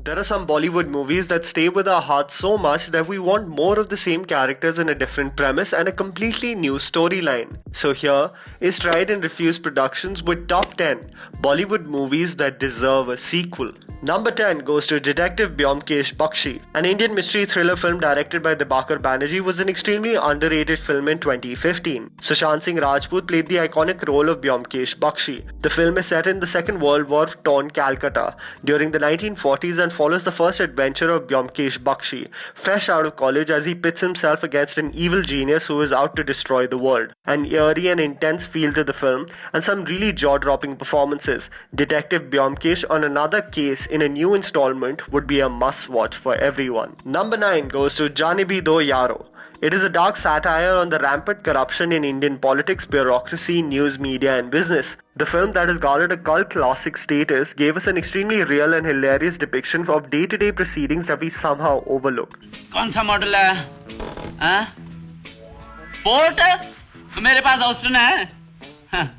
There are some Bollywood movies that stay with our hearts so much that we want more of the same characters in a different premise and a completely new storyline. So here is Tried and Refused Productions with top 10 Bollywood movies that deserve a sequel. Number 10 goes to Detective Byomkesh Bakshi. An Indian mystery thriller film directed by Dibakar Banerjee was an extremely underrated film in 2015. Sushant Singh Rajput played the iconic role of Byomkesh Bakshi. The film is set in the Second World War torn Calcutta during the 1940s and follows the first adventure of Byomkesh Bakshi, fresh out of college as he pits himself against an evil genius who is out to destroy the world. An eerie and intense feel to the film and some really jaw-dropping performances. Detective Byomkesh on another case in a new installment would be a must-watch for everyone. Number 9 goes to Jaane Bhi Do Yaaro. It is a dark satire on the rampant corruption in Indian politics, bureaucracy, news, media, and business. The film that has garnered a cult classic status gave us an extremely real and hilarious depiction of day-to-day proceedings that we somehow overlook. कौन सा model है? हाँ? Port? मेरे पास Austin है.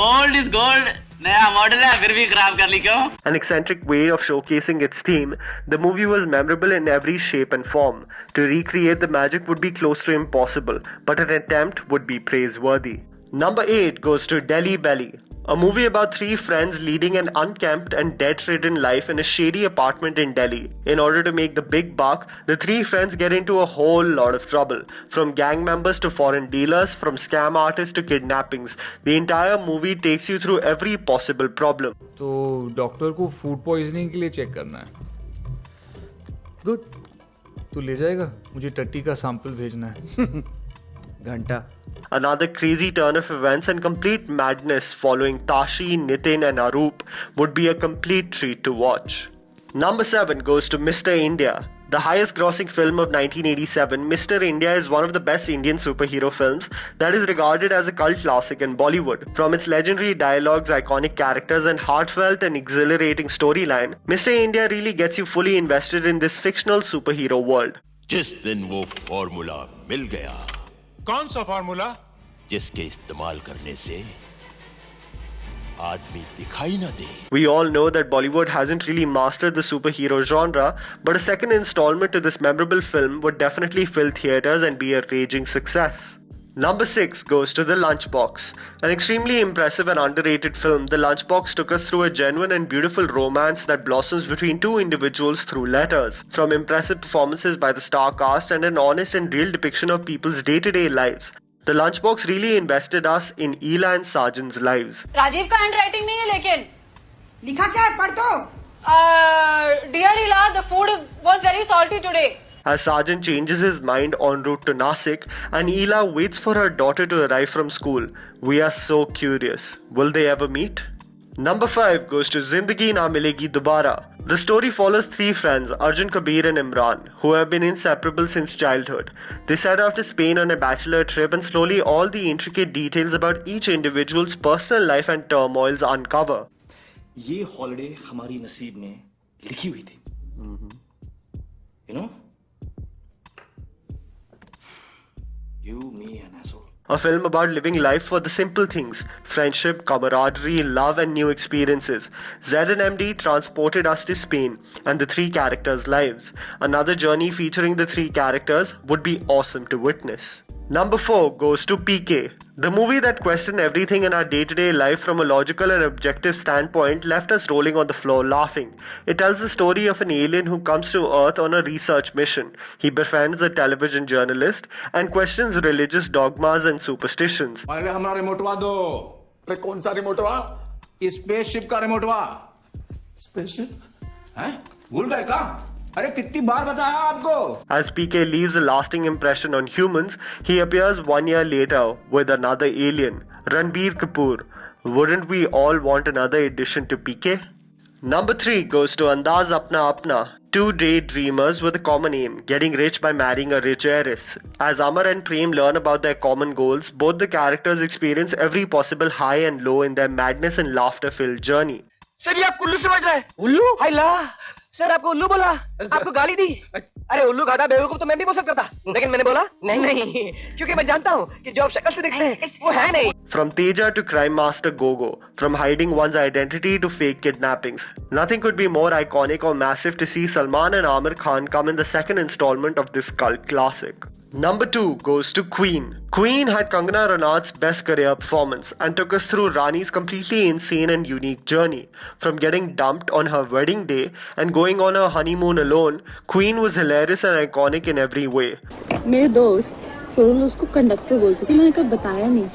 Old is gold. नया model है फिर भी खराब कर ली क्यों? An eccentric way of showcasing its theme, the movie was memorable in every shape and form. To recreate the magic would be close to impossible, but an attempt would be praiseworthy. Number 8 goes to Delhi Belly. A movie about three friends leading an unkempt and debt-ridden life in a shady apartment in Delhi. In order to make the big buck, the three friends get into a whole lot of trouble. From gang members to foreign dealers, from scam artists to kidnappings. The entire movie takes you through every possible problem. तो doctor को food poisoning के लिए check करना है. Good. तू ले जाएगा? मुझे टट्टी का सैंपल भेजना है. घंटा. Another crazy turn of events and complete madness following Tashi, Nitin and Arup would be a complete treat to watch. Number 7 goes to Mr. India. The highest grossing film of 1987, Mr. India is one of the best Indian superhero films that is regarded as a cult classic in Bollywood. From its legendary dialogues, iconic characters and heartfelt and exhilarating storyline, Mr. India really gets you fully invested in this fictional superhero world. जिस दिन वो formula मिल गया, कौन सा formula? जिसके इस्तेमाल करने से आदमी दिखाई ना दे. We all know that Bollywood hasn't really mastered the superhero genre, but a second installment to this memorable film would definitely fill theaters and be a raging success. Number 6 goes to The Lunchbox. An extremely impressive and underrated film, The Lunchbox took us through a genuine and beautiful romance that blossoms between two individuals through letters. From impressive performances by the star cast and an honest and real depiction of people's day-to-day lives, The Lunchbox really invested us in Ela and Sajan's lives. Rajiv का handwriting नहीं है लेकिन लिखा क्या है? पढ़ तो. Dear Ela, the food was very salty today. As Sajan changes his mind en route to Nasik and Ela waits for her daughter to arrive from school, we are so curious. Will they ever meet? Number 5 goes to Zindagi Na Milegi Dobara. The story follows three friends, Arjun, Kabir and Imran, who have been inseparable since childhood. They set off to Spain on a bachelor trip and slowly all the intricate details about each individual's personal life and turmoils uncover. ये holiday हमारी नसीब में लिखी हुई थी. You know? You, me and asshole. A film about living life for the simple things, friendship, camaraderie, love and new experiences. Zed and MD transported us to Spain and the three characters' lives. Another journey featuring the three characters would be awesome to witness. Number 4 goes to PK. The movie that questioned everything in our day-to-day life from a logical and objective standpoint left us rolling on the floor laughing. It tells the story of an alien who comes to Earth on a research mission. He befriends a television journalist and questions religious dogmas and superstitions. अरे हमारा रिमोटवा दो. अरे कौन सा रिमोटवा? Spaceship का रिमोटवा. Spaceship? हैं? भूल गए क्या? अरे कितनी बार बताया आपको? As PK leaves a lasting impression on humans, he appears 1 year later with another alien, Ranbir Kapoor. Wouldn't we all want another addition to PK? Number 3 goes to Andaz Apna Apna. Two daydreamers with a common aim, getting rich by marrying a rich heiress. As Amar and Prem learn about their common goals, both the characters experience every possible high and low in their madness and laughter-filled journey. Sir ये कुल्लू समझ रहा है. उल्लू? हाय ला. Sir आपको उल्लू बोला, आपको गाली दी। अरे उल्लू गाधा बेवकूफ तो मैं भी बोल सकता था, लेकिन मैंने बोला नहीं, क्योंकि मैं जानता हूँ कि जो आप शक्ल से दिखते हैं वो है नहीं। From Teja to crime master Gogo, from hiding one's identity to fake kidnappings, nothing could be more iconic or massive to see Salman and Amir Khan come in the second installment of this cult classic. Number 2 goes to Queen. Queen had Kangana Ranaut's best career performance and took us through Rani's completely insane and unique journey. From getting dumped on her wedding day and going on her honeymoon alone, Queen was hilarious and iconic in every way. मेरे दोस्त सोनल उसको conductor बोलती थी, मैंने कभी बताया नहीं।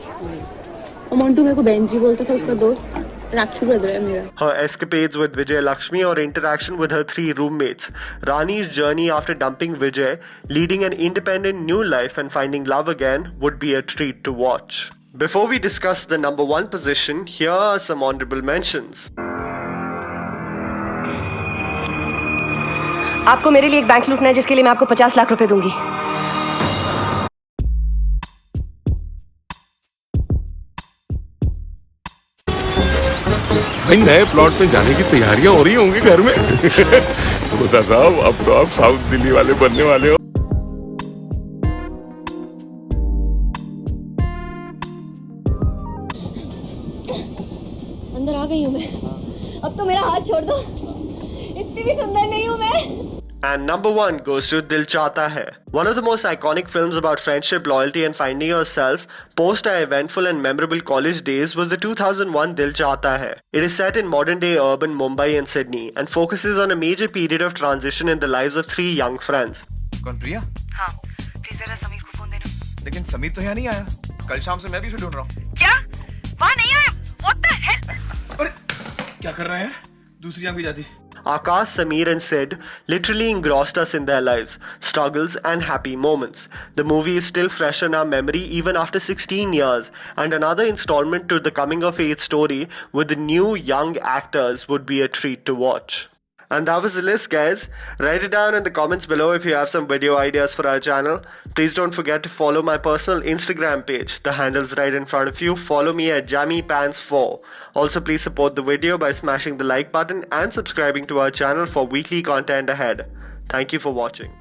और मोंटू मेरे को बेंजी बोलता था, उसका दोस्त राखी ब्रदर है मेरा। Her escapades with Vijay Lakshmi or interaction with her 3 roommates, Rani's journey after dumping Vijay, leading an independent new life and finding love again would be a treat to watch. Before we discuss the number 1 position, here are some honorable mentions. आपको मेरे लिए एक bank लूटना है, जिसके लिए मैं आपको 50 लाख रुपए दूंगी। भाई नए प्लॉट पे जाने की तैयारियां हो रही होंगी घर में। रोजा साहब अब तो आप साउथ दिल्ली वाले बनने वाले हो। अंदर आ गई हूँ मैं, अब तो मेरा हाथ छोड़ दो, इतनी भी सुंदर नहीं हूँ मैं। And number 1 goes to Dil Chahta Hai. One of the most iconic films about friendship, loyalty and finding yourself post our eventful and memorable college days was the 2001 Dil Chahta Hai. It is set in modern day urban Mumbai and Sydney and focuses on a major period of transition in the lives of 3 young friends. कौन प्रिया? हाँ, please जरा समीर को phone देना। लेकिन समीर तो यहाँ नहीं आया, कल शाम से मैं भी उसे ढूंढ रहा हूँ। क्या? वहाँ नहीं आया? What the hell? अरे क्या कर रहे हैं? दूसरी आंख भी जाती। Akash, Sameer and Sid literally engrossed us in their lives, struggles and happy moments. The movie is still fresh in our memory even after 16 years, and another installment to the coming of age story with the new young actors would be a treat to watch. And that was the list, guys. Write it down in the comments below if you have some video ideas for our channel. Please don't forget to follow my personal Instagram page. The handle's right in front of you. Follow me at JammyPants4. Also, please support the video by smashing the like button and subscribing to our channel for weekly content ahead. Thank you for watching.